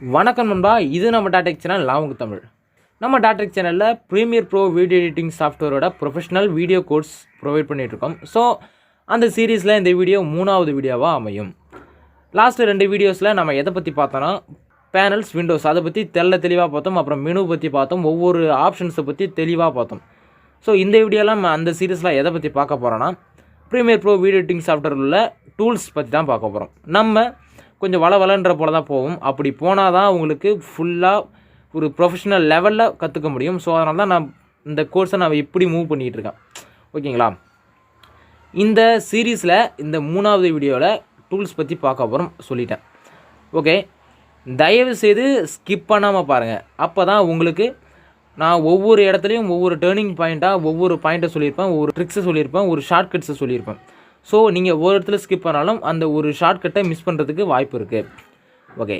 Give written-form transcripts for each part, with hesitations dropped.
வணக்கம் நண்பா, இது நம்ம டாடெக் சேனல். நான் உங்கள் தமிழ். நம்ம டாடெக் சேனலில் ப்ரீமியர் ப்ரோ வீடியோ எடிட்டிங் சாஃப்ட்வேரோட ப்ரொஃபஷனல் வீடியோ கோர்ஸ் ப்ரொவைட் பண்ணிகிட்ருக்கோம். ஸோ அந்த சீரீஸில் இந்த வீடியோ 3வது வீடியோவாக அமையும். லாஸ்ட்டு 2 வீடியோஸில் நம்ம எதை பற்றி பார்த்தோன்னா, பேனல்ஸ், விண்டோஸ் அதை பற்றி தெளிவாக பார்த்தோம். அப்புறம் மெனு பற்றி பார்த்தோம். ஒவ்வொரு ஆப்ஷன்ஸை பற்றி தெளிவாக பார்த்தோம். ஸோ இந்த வீடியோவில் நம்ம அந்த சீரீஸில் எதை பற்றி பார்க்க போகிறோன்னா, ப்ரீமியர் ப்ரோ வீடியோ எடிட்டிங் சாஃப்ட்வேரில் உள்ள டூல்ஸ் பற்றி தான் பார்க்க போகிறோம். நம்ம கொஞ்சம் வளன்ற போல தான் போகும். அப்படி போனால் தான் உங்களுக்கு ஃபுல்லாக ஒரு ப்ரொஃபஷனல் லெவலில் கற்றுக்க முடியும். ஸோ அதனால தான் நான் இந்த கோர்ஸை நான் இப்படி மூவ் பண்ணிகிட்டு இருக்கேன். ஓகேங்களா? இந்த சீரீஸில் இந்த 3வது வீடியோவில் டூல்ஸ் பற்றி பார்க்க போகிறோம் சொல்லிட்டேன். ஓகே, தயவு செய்து ஸ்கிப் பண்ணாமல் பாருங்கள். அப்போ தான் உங்களுக்கு நான் ஒவ்வொரு இடத்துலையும் ஒவ்வொரு டேர்னிங் பாயிண்ட்டாக ஒவ்வொரு பாயிண்ட்டை சொல்லியிருப்பேன், ஒவ்வொரு ட்ரிக்ஸை சொல்லியிருப்பேன், ஒரு ஷார்ட்கட்ஸை சொல்லியிருப்பேன். ஸோ நீங்கள் ஒரு இடத்துல ஸ்கிப் பண்ணாலும் அந்த ஒரு ஷார்ட்கட்டை மிஸ் பண்ணுறதுக்கு வாய்ப்பு இருக்குது. ஓகே,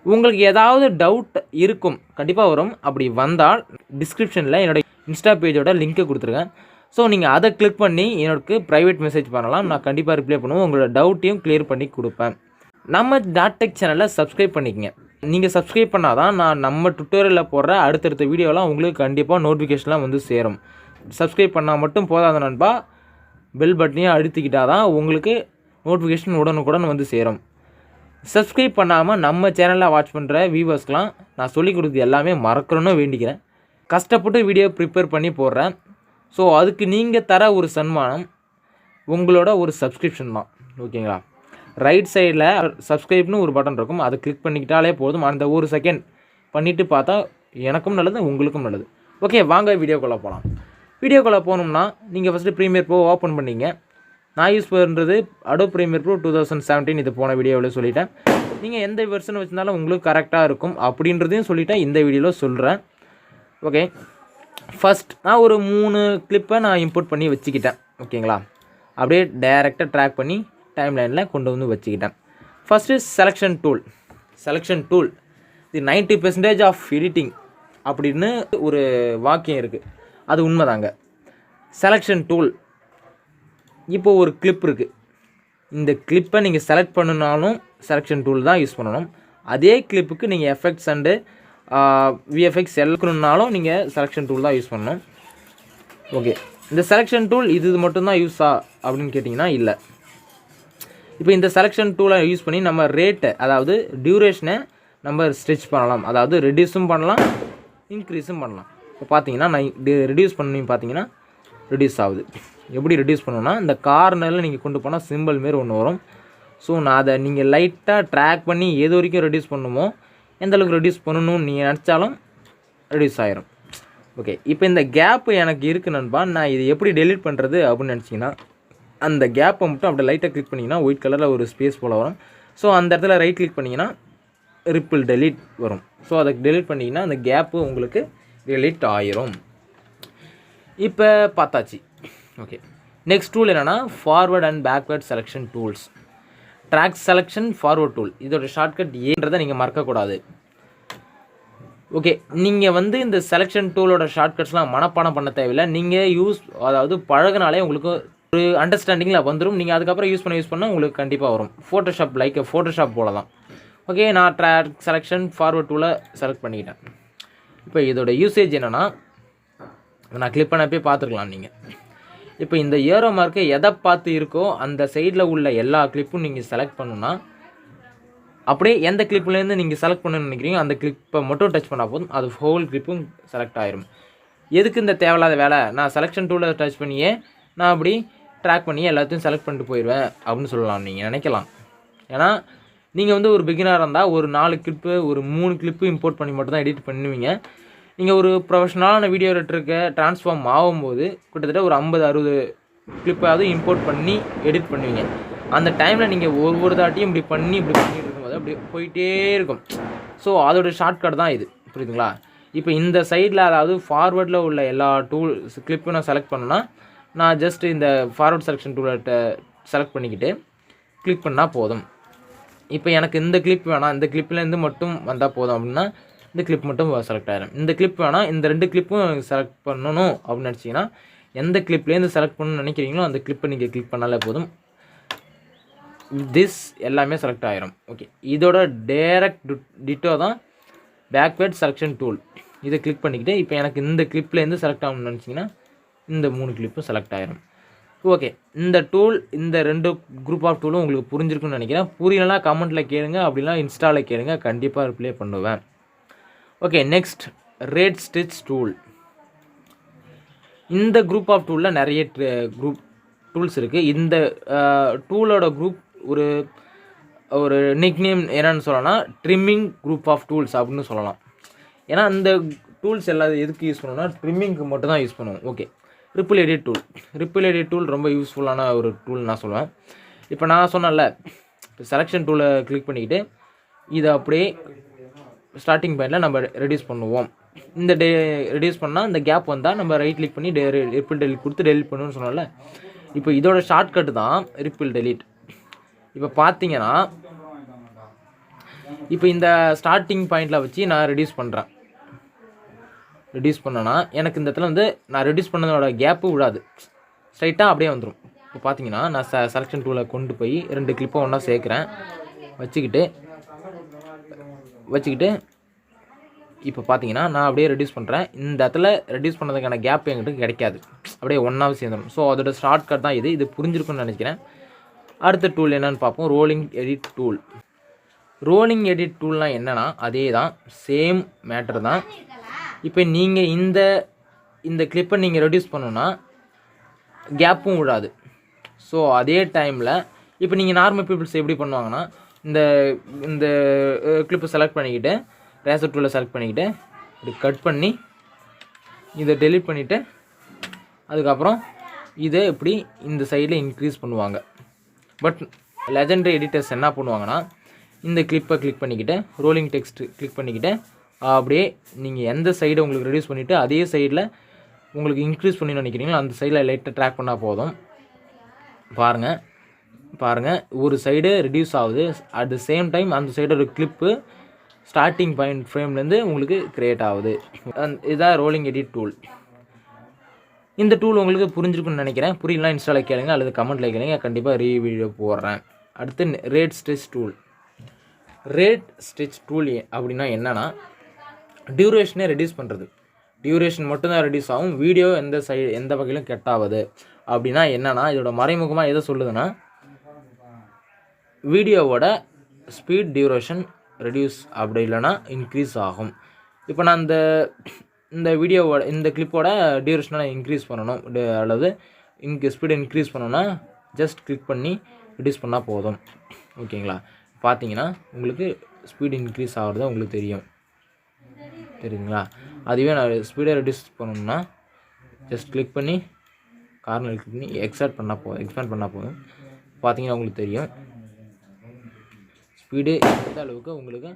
உங்களுக்கு ஏதாவது டவுட் இருக்கும், கண்டிப்பாக வரும். அப்படி வந்தால் டிஸ்கிரிப்ஷனில் என்னோடய இன்ஸ்டா பேஜோட லிங்க்கை கொடுத்துருக்கேன். ஸோ நீங்கள் அதை கிளிக் பண்ணி எனக்கு ப்ரைவேட் மெசேஜ் பண்ணலாம். நான் கண்டிப்பாக ரிப்ளை பண்ணுவேன். உங்களோட டவுட்டையும் கிளியர் பண்ணி கொடுப்பேன். நம்ம டாடெக் சேனலை சப்ஸ்கிரைப் பண்ணிக்கங்க. நீங்கள் சப்ஸ்கிரைப் பண்ணால் தான் நம்ம டுட்டோரியலில் போடுற அடுத்தடுத்த வீடியோலாம் உங்களுக்கு கண்டிப்பாக நோட்டிஃபிகேஷன்லாம் வந்து சேரும். சப்ஸ்கிரைப் பண்ணால் மட்டும் போதாத நண்பா, பெல் பட்டனையும் அழுத்திக்கிட்டால் தான் உங்களுக்கு நோட்டிஃபிகேஷன் உடனுக்குடன் வந்து சேரும். சப்ஸ்கிரைப் பண்ணாமல் நம்ம சேனலில் வாட்ச் பண்ணுற வியூவர்ஸ்க்கெலாம் நான் சொல்லிக் கொடுத்து எல்லாமே மறக்கணும்னு வேண்டிக்கிறேன். கஷ்டப்பட்டு வீடியோ ப்ரிப்பேர் பண்ணி போடுறேன். ஸோ அதுக்கு நீங்கள் தர ஒரு சன்மானம் உங்களோட ஒரு சப்ஸ்கிரிப்ஷன் தான். ஓகேங்களா? ரைட் சைடில் சப்ஸ்கிரைப்னு ஒரு பட்டன் இருக்கும். அதை கிளிக் பண்ணிக்கிட்டாலே போதும். அந்த ஒரு செகண்ட் பண்ணிவிட்டு பார்த்தா எனக்கும் நல்லது, உங்களுக்கும் நல்லது. ஓகே, வாங்க வீடியோக்குள்ளே போகலாம். வீடியோக்குள்ளே போகணும்னா நீங்கள் ஃபஸ்ட்டு ப்ரீமியர் ப்ரோ ஓப்பன் பண்ணிங்க. நான் யூஸ் பண்ணுறது Adobe ப்ரீமியர் ப்ரோ 2017. இது போன வீடியோவில் சொல்லிட்டேன். நீங்கள் எந்த வெர்ஷன் வச்சுருந்தாலும் உங்களுக்கு கரெக்டாக இருக்கும் அப்படின்றதையும் சொல்லிட்டேன், இந்த வீடியோவில் சொல்கிறேன். ஓகே, ஃபஸ்ட் நான் ஒரு 3 கிளிப்பை நான் இம்போர்ட் பண்ணி வச்சுக்கிட்டேன். ஓகேங்களா? அப்படியே டைரெக்டாக ட்ராக் பண்ணி டைம் லைனில் கொண்டு வந்து வச்சுக்கிட்டேன். ஃபஸ்ட்டு செலெக்ஷன் டூல் இது 90% ஆஃப் எடிட்டிங் அப்படின்னு ஒரு வாக்கியம் இருக்குது. அது உண்மைதாங்க. செலெக்ஷன் டூல், இப்போ ஒரு கிளிப் இருக்குது. இந்த கிளிப்பை நீங்கள் செலக்ட் பண்ணினாலும் செலெக்ஷன் டூல் தான் யூஸ் பண்ணணும். அதே கிளிப்புக்கு நீங்கள் எஃபெக்ட்ஸ் அண்டு விஎஃப்எக்ஸ் எடுக்கணுன்னாலும் நீங்கள் செலெக்ஷன் டூல் தான் யூஸ் பண்ணணும். ஓகே, இந்த செலெக்ஷன் டூல் இது மட்டும்தான் யூஸா அப்படின்னு கேட்டிங்கன்னா இல்லை. இப்போ இந்த செலெக்ஷன் டூலை யூஸ் பண்ணி நம்ம ரேட்டை, அதாவது டியூரேஷனை நம்ம ஸ்ட்ரெச் பண்ணலாம். அதாவது ரெடியூஸும் பண்ணலாம், இன்க்ரீஸும் பண்ணலாம். இப்போ பார்த்தீங்கன்னா நான் ரெடியூஸ் பண்ணி பார்த்தீங்கன்னா ரெடியூஸ் ஆகுது. எப்படி ரெடியூஸ் பண்ணணும்னா, இந்த கார்னரில் நீங்கள் கொண்டு போனால் சிம்பிள் மாரி ஒன்று வரும். ஸோ நான் அதை நீங்கள் லைட்டாக ட்ராக் பண்ணி எது வரைக்கும் ரெடியூஸ் பண்ணணுமோ, எந்தளவுக்கு ரெடியூஸ் பண்ணணும்னு நீங்கள் நினச்சாலும் ரெடியூஸ் ஆகிரும். ஓகே, இப்போ இந்த கேப்பு எனக்கு இருக்குது நண்பா, நான் இது எப்படி டெலீட் பண்ணுறது அப்படின்னு நினச்சிங்கன்னா, அந்த கேப்பை மட்டும் அப்படியே லைட்டாக கிளிக் பண்ணிங்கன்னா ஒயிட் கலரில் ஒரு ஸ்பேஸ் போல் வரும். ஸோ அந்த இடத்துல ரைட் கிளிக் பண்ணிங்கன்னா ரிப்பிள் டெலீட் வரும். ஸோ அதை டெலீட் பண்ணிங்கன்னா அந்த கேப்பு உங்களுக்கு டெலீட் ஆயிரும். இப்போ பார்த்தாச்சு. ஓகே, நெக்ஸ்ட் டூல் என்னென்னா forward and backward selection tools. Track selection forward tool, இதோட ஷார்ட்கட் ஏன்றதை நீங்கள் மறக்கக்கூடாது. ஓகே, நீங்கள் வந்து இந்த செலெக்ஷன் டூலோட ஷார்ட்கட்ஸ்லாம் மனப்பாடம் பண்ண தேவையில்லை. நீங்கள் அதாவது பழகினாலே உங்களுக்கு ஒரு அண்டர்ஸ்டாண்டிங்கில் வந்துடும். நீங்கள் அதுக்கப்புறம் யூஸ் பண்ண உங்களுக்கு கண்டிப்பாக வரும். ஃபோட்டோஷாப் போல தான். ஓகே, நான் ட்ராக் செலெக்ஷன் ஃபார்வர்ட் டூலை செலக்ட் பண்ணிக்கிட்டேன். இப்போ இதோட யூசேஜ் என்னென்னா, நான் கிளிக் பண்ணப்பே பார்த்துருக்கலாம். நீங்கள் இப்போ இந்த ஏரோ மார்க்கு எதை பார்த்து இருக்கோ அந்த சைடில் உள்ள எல்லா கிளிப்பும் நீங்கள் செலக்ட் பண்ணணுன்னா, அப்படியே எந்த கிளிப்லேருந்து நீங்கள் செலக்ட் பண்ணணும்னு நினைக்கிறீங்க அந்த கிளிப்பை மட்டும் டச் பண்ணால் போதும், அது ஹோல் கிளிப்பும் செலக்ட் ஆகிரும். எதுக்கு இந்த தேவையில்லாத வேலை? நான் செலெக்ஷன் டூலை டச் பண்ணியே நான் அப்படி ட்ராக் பண்ணி எல்லாத்தையும் செலக்ட் பண்ணிட்டு போயிடுவேன் அப்படின்னு சொல்லலாம், நீங்கள் நினைக்கலாம். ஏன்னா நீங்கள் வந்து ஒரு பிகினராக இருந்தால் ஒரு 4 கிளிப்பு, ஒரு 3 கிளிப்பு இம்போர்ட் பண்ணி மட்டும் தான் எடிட் பண்ணுவீங்க. நீங்கள் ஒரு ப்ரொஃபஷனலான வீடியோ எடிட்டருக்கு ட்ரான்ஸ்ஃபார்ம் ஆகும்போது கிட்டத்தட்ட ஒரு 50-60 கிளிப்பாவது இம்போர்ட் பண்ணி எடிட் பண்ணுவீங்க. அந்த டைமில் நீங்கள் ஒவ்வொரு தாட்டியும் இப்படி பண்ணிட்டு இருக்கும்போது அப்படி போயிட்டே இருக்கும். ஸோ அதோட ஷார்ட்கட் தான் இது, புரியுதுங்களா? இப்போ இந்த சைடில், அதாவது ஃபார்வர்டில் உள்ள எல்லா கிளிப்பும் நான் செலக்ட் பண்ணேன்னா, நான் ஜஸ்ட் இந்த ஃபார்வர்ட் செலெக்ஷன் டூலை செலக்ட் பண்ணிக்கிட்டு கிளிக் பண்ணால் போதும். இப்போ எனக்கு இந்த கிளிப் வேணாம், இந்த கிளிப்லேருந்து மட்டும் வந்தால் போதும் அப்படின்னா இந்த கிளிப் மட்டும் செலக்ட் ஆகிடும். இந்த கிளிப் வேணாம், இந்த 2 கிளிப்பும் செலக்ட் பண்ணணும் அப்படின்னு நினச்சிங்கன்னா, எந்த கிளிப்லேருந்து செலக்ட் பண்ணணும்னு நினைக்கிறீங்களோ அந்த கிளிப்பை நீங்கள் கிளிக் பண்ணாலே போதும். திஸ் எல்லாமே செலக்ட் ஆயிரும். ஓகே, இதோட டைரக்ட் டிட்டோ தான் பேக்வேர்ட் செலெக்ஷன் டூல். இதை கிளிக் பண்ணிக்கிட்டு இப்போ எனக்கு இந்த கிளிப்லேருந்து செலக்ட் ஆகணும்னு நினச்சிங்கன்னா இந்த 3 கிளிப்பும் செலக்ட் ஆயிரும். ஓகே, இந்த டூல் இந்த 2 குரூப் ஆஃப் டூலும் உங்களுக்கு புரிஞ்சிருக்குன்னு நினைக்கிறேன். புரியலனா கமெண்ட்டில் கேளுங்க, அப்படிலாம் இன்ஸ்டாவில் கேளுங்க, கண்டிப்பாக ரிப்ளை பண்ணுவேன். Okay, next rate stitch tool. இந்த குரூப் ஆஃப் டூலில் நிறைய குரூப் டூல்ஸ் இருக்குது. இந்த டூலோட குரூப் ஒரு நிக்நேம் என்னென்னு சொல்லலாம், ட்ரிம்மிங் குரூப் ஆஃப் டூல்ஸ் அப்படின்னு சொல்லலாம். ஏன்னா இந்த டூல்ஸ் எல்லாரும் எதுக்கு யூஸ் பண்ணுவோம்னா ட்ரிம்மிங்க்கு மட்டும் தான் யூஸ் பண்ணுவோம். ஓகே, ரிப்பிள் எடிட் டூல் ரொம்ப யூஸ்ஃபுல்லான ஒரு டூல் நான் சொல்லுவேன். இப்போ நான் சொன்னேன்ல, இப்போ செலெக்ஷன் டூலை கிளிக் பண்ணிக்கிட்டு இதை அப்படியே ஸ்டார்டிங் பாயிண்டில் நம்ம ரெடியூஸ் பண்ணுவோம். இந்த ரெடியூஸ் பண்ணால் இந்த கேப் வந்தால் நம்ம ரைட் கிளிக் பண்ணி ரிப்பிள் டெலிட் கொடுத்து டெலிட் பண்ணணும்னு சொன்னோம்ல. இப்போ இதோட ஷார்ட்கட் தான் ரிப்பிள் டெலிட். இப்போ பார்த்தீங்கன்னா இப்போ இந்த ஸ்டார்டிங் பாயிண்டில் வச்சு நான் ரெடியூஸ் பண்ணேன்னா எனக்கு இந்த இடத்துல வந்து நான் ரெடியூஸ் பண்ணதோட கேப்பு விடாது, ஸ்ட்ரைட்டாக அப்படியே வந்துடும். இப்போ பார்த்தீங்கன்னா நான் செலெக்ஷன் டூலை கொண்டு போய் 2 கிளிப்பை ஒன்றா சேர்க்குறேன், வச்சுக்கிட்டு இப்போ பார்த்தீங்கன்னா நான் அப்படியே ரெடியூஸ் பண்ணுறேன். இந்த இடத்துல ரெடியூஸ் பண்ணதுக்கான கேப் என்கிட்ட கிடைக்காது, அப்படியே ஒன்றாவே சேர்ந்துடும். ஸோ அதோட ஷார்ட்கட் தான் இது புரிஞ்சிருக்குன்னு நினைக்கிறேன். அடுத்த டூல் என்னென்னு பார்ப்போம், rolling edit tool. Rolling edit டூல்னால் என்னென்னா அதே தான், சேம் மேட்டர் தான். இப்போ நீங்கள் இந்த கிளிப்பை நீங்கள் ரெடியூஸ் பண்ணணுன்னா கேப்பும் விடாது. ஸோ அதே டைமில் இப்போ நீங்கள் நார்மல் பீப்புள்ஸ் எப்படி பண்ணுவாங்கன்னா இந்த கிளிப்பை செலக்ட் பண்ணிக்கிட்டு ரேசர் டூலை செலக்ட் பண்ணிக்கிட்டு இப்படி கட் பண்ணி இதை டெலிட் பண்ணிவிட்டு அதுக்கப்புறம் இதை இப்படி இந்த சைடில் இன்க்ரீஸ் பண்ணுவாங்க. பட் லெஜெண்டரி எடிட்டர்ஸ் என்ன பண்ணுவாங்கன்னா இந்த கிளிப்பை கிளிக் பண்ணிக்கிட்டு ரோலிங் டெக்ஸ்ட் கிளிக் பண்ணிக்கிட்டு அப்படியே நீங்கள் எந்த சைடை உங்களுக்கு ரெடியூஸ் பண்ணிவிட்டு அதே சைடில் உங்களுக்கு இன்க்ரீஸ் பண்ணி நினைக்கிறீங்களோ அந்த சைடில் லைட்டாக ட்ராக் பண்ணால் போதும். பாருங்கள் ஒரு சைடு ரெடியூஸ் ஆகுது, அட் த சேம் டைம் அந்த சைடோட கிளிப்பு ஸ்டார்டிங் பாயிண்ட் ஃப்ரேம்லேருந்து உங்களுக்கு க்ரியேட் ஆகுது. இதுதான் ரோலிங் எடிட் டூல். இந்த டூல் உங்களுக்கு புரிஞ்சிருக்குன்னு நினைக்கிறேன். புரியலாம் இன்ஸ்டாவில் கேளுங்க அல்லது கமெண்ட்டில் கேளுங்க, கண்டிப்பாக வீடியோ போடுறேன். அடுத்து ரேட் ஸ்டிச் டூல் அப்படின்னா என்னென்னா டியூரேஷனே ரெடியூஸ் பண்ணுறது. டியூரேஷன் மட்டும்தான் ரெடியூஸ் ஆகும், வீடியோ எந்த வகையிலும் கெட்டாவது. அப்படின்னா என்னென்னா இதோட மறைமுகமாக எதை சொல்லுதுன்னா வீடியோவோட ஸ்பீட் டியூரேஷன் ரெடியூஸ் அப்படி இல்லைனா இன்க்ரீஸ் ஆகும். இப்போ நான் இந்த வீடியோவோட இந்த கிளிப்போட டியூரேஷனை நான் இன்க்ரீஸ் பண்ணணும் அல்லது ஸ்பீடை இன்க்ரீஸ் பண்ணணும்னா ஜஸ்ட் கிளிக் பண்ணி ரெடியூஸ் பண்ணால் போதும். ஓகேங்களா, பார்த்தீங்கன்னா உங்களுக்கு ஸ்பீடு இன்க்ரீஸ் ஆகிறது உங்களுக்கு தெரியுங்களா. அதுவே நான் ஸ்பீடை ரெடியூஸ் பண்ணணும்னா ஜஸ்ட் கிளிக் பண்ணி கார்னர் கிளிக் பண்ணி எக்ஸ்பேண்ட் பண்ணால் போதும். பார்த்தீங்கன்னா உங்களுக்கு தெரியும் ஸ்பீடு எந்த அளவுக்கு உங்களுக்கு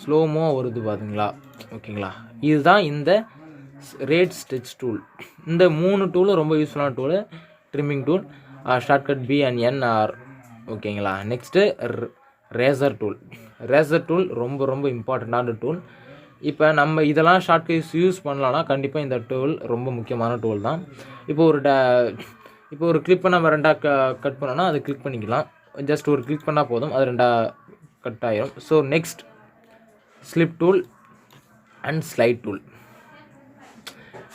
ஸ்லோமோ வருது பார்த்தீங்களா. ஓகேங்களா, இதுதான் இந்த ரேட் ஸ்டிச் டூல். இந்த 3 டூலும் ரொம்ப யூஸ்ஃபுல்லான tool. Trimming tool, shortcut B and N ஆர். ஓகேங்களா, நெக்ஸ்ட்டு ரேசர் டூல் ரொம்ப இம்பார்ட்டண்ட்டான டூல். இப்போ நம்ம இதெல்லாம் ஷார்ட்கட்ஸ் யூஸ் பண்ணலான்னா கண்டிப்பாக இந்த டூல் ரொம்ப முக்கியமான டூல் தான். இப்போ ஒரு கிளிப்பை நம்ம 2ஆக கட் பண்ணோன்னா அதை கிளிக் பண்ணிக்கலாம். ஜஸ்ட் ஒரு கிளிக் பண்ணால் போதும், அது 2ஆக கட் ஆகிரும். So next slip tool and slide tool.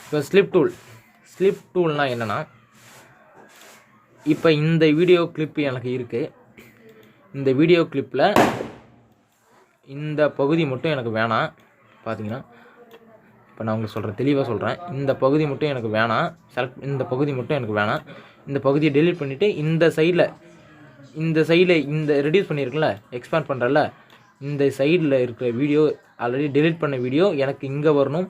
இப்போ ஸ்லிப் டூல்னால் என்னென்னா இப்போ இந்த வீடியோ கிளிப்பு எனக்கு இருக்குது, இந்த வீடியோ கிளிப்பில் இந்த பகுதி மட்டும் எனக்கு வேணாம். பார்த்தீங்கன்னா இப்போ நான் உங்களுக்கு தெளிவாக சொல்கிறேன், இந்த பகுதி மட்டும் எனக்கு வேணாம், இந்த பகுதி மட்டும் எனக்கு வேணாம். இந்த பகுதியை டெலீட் பண்ணிவிட்டு இந்த சைடில் இந்த ரெடியூஸ் பண்ணியிருக்குல்ல, எக்ஸ்பேண்ட் பண்ணுறல, இந்த சைடில் இருக்கிற வீடியோ ஆல்ரெடி டெலீட் பண்ண வீடியோ எனக்கு இங்கே வரணும்.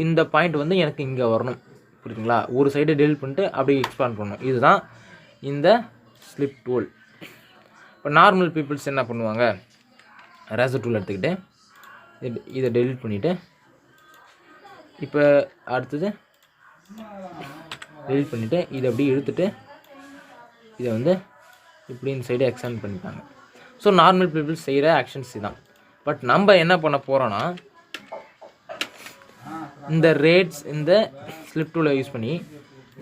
இந்த பாயிண்ட் வந்து எனக்கு இங்கே வரணும். புரியுதுங்களா, ஒரு சைடை டெலீட் பண்ணிட்டு அப்படியே எக்ஸ்பேண்ட் பண்ணணும். இதுதான் இந்த ஸ்லிப் டூல். இப்போ நார்மல் பீப்புள்ஸ் என்ன பண்ணுவாங்க, ரேசர் டூல் எடுத்துக்கிட்டு இதை டெலீட் பண்ணிவிட்டு இப்போ அடுத்தது டெலீட் பண்ணிவிட்டு இதை அப்படியே இழுத்துட்டு இதை வந்து இப்படி இந்த சைடு எக்ஸ்டெண்ட் பண்ணிட்டாங்க. ஸோ நார்மல் பீப்புள்ஸ் செய்கிற ஆக்ஷன்ஸ் இதுதான். பட் நம்ம என்ன பண்ண போகிறோன்னா இந்த ஸ்லிப் டூலை யூஸ் பண்ணி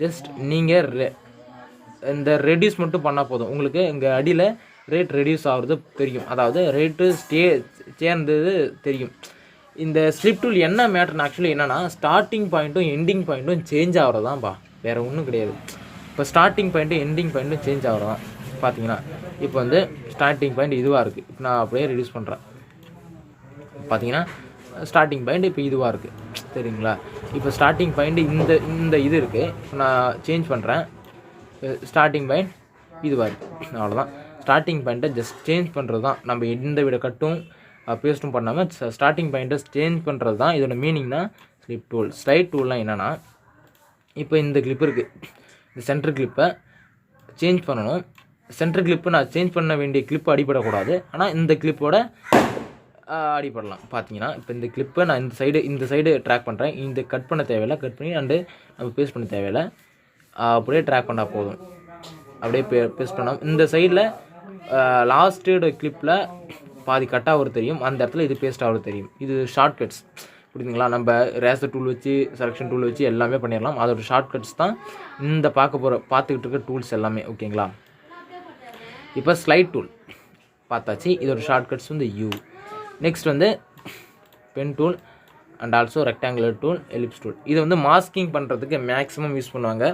ஜஸ்ட் நீங்கள் இந்த ரெடியூஸ் மட்டும் பண்ணால் போதும். உங்களுக்கு இங்கே அடியில் ரேட் ரெடியூஸ் ஆகிறது தெரியும், அதாவது ரேட்டு சேர்ந்தது தெரியும். இந்த ஸ்லிப் டூல் என்ன மேட்டர்னு ஆக்சுவலி என்னென்னா ஸ்டார்டிங் பாயிண்ட்டும் எண்டிங் பாயிண்ட்டும் சேஞ்ச் ஆகிறதான்ப்பா, வேறு ஒன்றும் கிடையாது. இப்போ ஸ்டார்டிங் பாயிண்ட்டும் எண்டிங் பாயிண்ட்டும் சேஞ்ச் ஆகிறதான். பார்த்தீங்கன்னா இப்போ வந்து ஸ்டார்டிங் பாயிண்ட் இதுவாக இருக்குது, இப்போ நான் அப்படியே ரெடியூஸ் பண்ணுறேன். பார்த்தீங்கன்னா ஸ்டார்டிங் பாயிண்ட் இப்போ இதுவாக இருக்குது சரிங்களா. இப்போ ஸ்டார்டிங் பாயிண்ட் இந்த இது இருக்குது, இப்போ நான் சேஞ்ச் பண்ணுறேன். ஸ்டார்டிங் பாயிண்ட் இதுவாக இருக்குது, அவ்வளோதான். ஸ்டார்டிங் பாயிண்ட்டை ஜஸ்ட் சேஞ்ச் பண்ணுறது தான், நம்ம எந்த விட கட்டும் பேஸ்ட்டும் பண்ணாமல் ஸ்டார்டிங் பாயிண்ட்டை சேஞ்ச் பண்ணுறது தான் இதோட மீனிங் தான் ஸ்லிப் டூல். ஸ்லைட் டூல்லாம் என்னென்னா, இப்போ இந்த கிளிப் இருக்குது, இந்த சென்டர் கிளிப்பை சேஞ்ச் பண்ணணும். சென்டர் கிளிப்பு நான் சேஞ்ச் பண்ண வேண்டிய கிளிப்பு அடிபடக்கூடாது, ஆனால் இந்த கிளிப்போட அடிப்படலாம். பார்த்தீங்கன்னா இப்போ இந்த கிளிப்பை நான் இந்த சைடு ட்ராக் பண்ணுறேன், இந்த கட் பண்ண தேவையில்லை, கட் பண்ணி அண்டு நம்ம பேஸ்ட் பண்ண தேவையில்லை, அப்படியே ட்ராக் பண்ணால் போதும். அப்படியே பேஸ்ட் பண்ணோம். இந்த சைடில் லாஸ்ட்டோட கிளிப்பில் பாதி கட் ஆகிறது தெரியும், அந்த இடத்துல இது பேஸ்ட் ஆகிறது தெரியும். இது ஷார்ட்கட்ஸ் புரியுதுங்களா. நம்ம ரேசர் டூல் வச்சு செலெக்ஷன் டூல் வச்சு எல்லாமே பண்ணிடலாம், அதோட ஷார்ட்கட்ஸ் தான் இந்த பார்த்துக்கிட்டு இருக்க டூல்ஸ் எல்லாமே. ஓகேங்களா. இப்போ ஸ்லைட் டூல் பார்த்தாச்சு, இதோட ஷார்ட்கட்ஸ் வந்து யூ. நெக்ஸ்ட் வந்து pen tool and also rectangular tool, ellipse tool. இது வந்து மாஸ்கிங் பண்ணுறதுக்கு மேக்ஸிமம் யூஸ் பண்ணுவாங்க.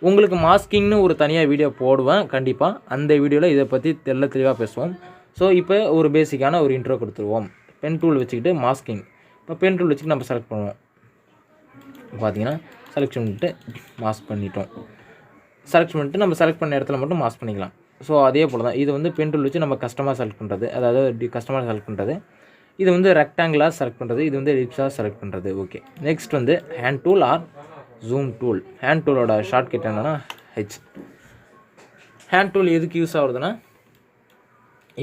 உங்களுக்கு மாஸ்கிங்னு ஒரு தனியாக வீடியோ போடுவேன் கண்டிப்பாக, அந்த வீடியோவில் இதை பற்றி தெளிவாக பேசுவோம். ஸோ இப்போ ஒரு பேசிக்கான ஒரு இன்ட்ரோ கொடுத்துருவோம். பென் டூல் வச்சுக்கிட்டு மாஸ்கிங், இப்போ பென் டூல் வச்சுக்கிட்டு நம்ம செலக்ட் பண்ணுவோம். பார்த்தீங்கன்னா செலெக்ஷன் பண்ணிட்டு மாஸ்க் பண்ணிட்டோம். செலெக்ஷன் பண்ணிட்டு நம்ம செலக்ட் பண்ண இடத்துல மட்டும் மாஸ்க் பண்ணிக்கலாம். ஸோ அதே போல் தான் இது வந்து பென் டூல் வச்சு நம்ம கஸ்டமாக செலக்ட் பண்ணுறது, அதாவது கஸ்டமாக செலக்ட் பண்ணுறது. இது வந்து ரெக்டாங்குலாக செலக்ட் பண்ணுறது, இது வந்து எலிப்ஸாக செலக்ட் பண்ணுறது. ஓகே. நெக்ஸ்ட் வந்து hand tool or zoom tool. Hand டூலோட ஷார்ட்கட் என்னென்னா ஹெச். ஹேண்ட் டூல் எதுக்கு யூஸ் ஆகுதுன்னா,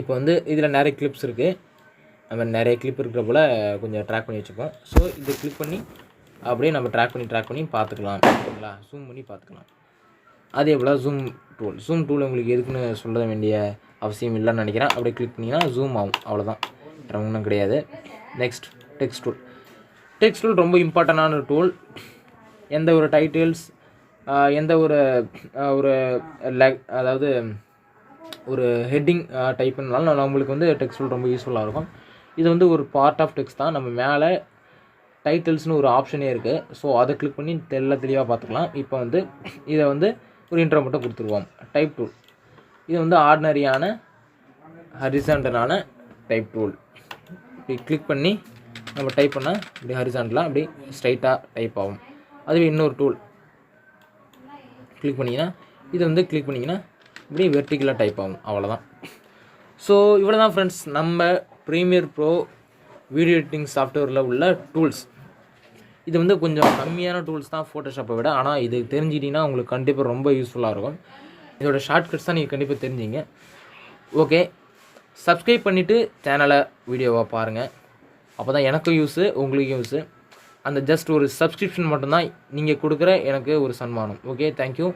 இப்போ வந்து இதில் நிறைய கிளிப்ஸ் இருக்குது, நம்ம நிறைய கிளிப் இருக்கிற போல் கொஞ்சம் ட்ராக் பண்ணி வச்சுப்போம். ஸோ இதை கிளிக் பண்ணி அப்படியே நம்ம ட்ராக் பண்ணி பார்த்துக்கலாம். ஓகேங்களா. ஜூம் பண்ணி பார்த்துக்கலாம். அதே போல் ஜூம் டூல் உங்களுக்கு எதுக்குன்னு சொல்ல வேண்டிய அவசியம் இல்லைன்னு நினைக்கிறேன். அப்படியே கிளிக் பண்ணிங்கன்னா ஜூம் ஆகும், அவ்வளோதான், வேறு ஒன்றும் கிடையாது. நெக்ஸ்ட் டெக்ஸ்ட் டூல் ரொம்ப இம்பார்ட்டண்டான டூல். எந்த ஒரு டைட்டில்ஸ், எந்த ஒரு அதாவது ஒரு ஹெட்டிங் டைப் பண்ணாலும் நம்மளுக்கு வந்து டெக்ஸ்ட் டூல் ரொம்ப யூஸ்ஃபுல்லாக இருக்கும். இது வந்து ஒரு பார்ட் ஆஃப் டெக்ஸ்ட் தான். நம்ம மேலே டைட்டில்ஸ்னு ஒரு ஆப்ஷனே இருக்குது, ஸோ அதை கிளிக் பண்ணி தெளிவாக பார்த்துக்கலாம். இப்போ வந்து இதை வந்து ஒரு இன்ட்ரோ மட்டும் கொடுத்துருவோம். டைப் டூல், இது வந்து ஆர்டினரியான ஹரிசாண்டலான டைப் டூல். இப்படி கிளிக் பண்ணி நம்ம டைப் பண்ணால் இப்படி ஹரிசாண்டலாக அப்படி ஸ்ட்ரைட்டாக டைப் ஆகும். அதுவே இன்னொரு டூல் கிளிக் பண்ணிங்கன்னா, இது வந்து கிளிக் பண்ணிங்கன்னா இப்படி வெர்டிக்கலாக டைப் ஆகும், அவ்வளோதான். ஸோ இவ்வளோ தான் ஃப்ரெண்ட்ஸ் நம்ம ப்ரீமியர் ப்ரோ வீடியோ எடிட்டிங் சாஃப்ட்வேரில் உள்ள டூல்ஸ். இது வந்து கொஞ்சம் கம்மியான டூல்ஸ் தான் ஃபோட்டோஷாப்பை விட, ஆனால் இது தெரிஞ்சிட்டிங்கன்னா உங்களுக்கு கண்டிப்பாக ரொம்ப யூஸ்ஃபுல்லாக இருக்கும். இதோட ஷார்ட்கட்ஸ் தான் நீங்கள் கண்டிப்பாக தெரிஞ்சிங்க. ஓகே, சப்ஸ்கிரைப் பண்ணிவிட்டு சேனலை வீடியோவாக பாருங்கள், அப்போ தான் எனக்கும் யூஸு உங்களுக்கும் யூஸு. அந்த ஜஸ்ட் ஒரு சப்ஸ்கிரிப்ஷன் மட்டும்தான் நீங்கள் கொடுக்குற எனக்கு ஒரு சன்மானம். Okay, thank you.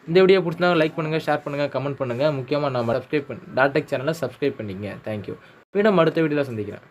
இந்த வீடியோ பிடிச்சினா லைக் பண்ணுங்கள், ஷேர் பண்ணுங்கள், கமெண்ட் பண்ணுங்கள். முக்கியமாக நம்ம டாடெக் சேனலை சப்ஸ்கிரைப் பண்ணிங்க. தேங்க்யூ. மீண்டும் அடுத்த வீடியோவில் சந்திக்கிறேன்.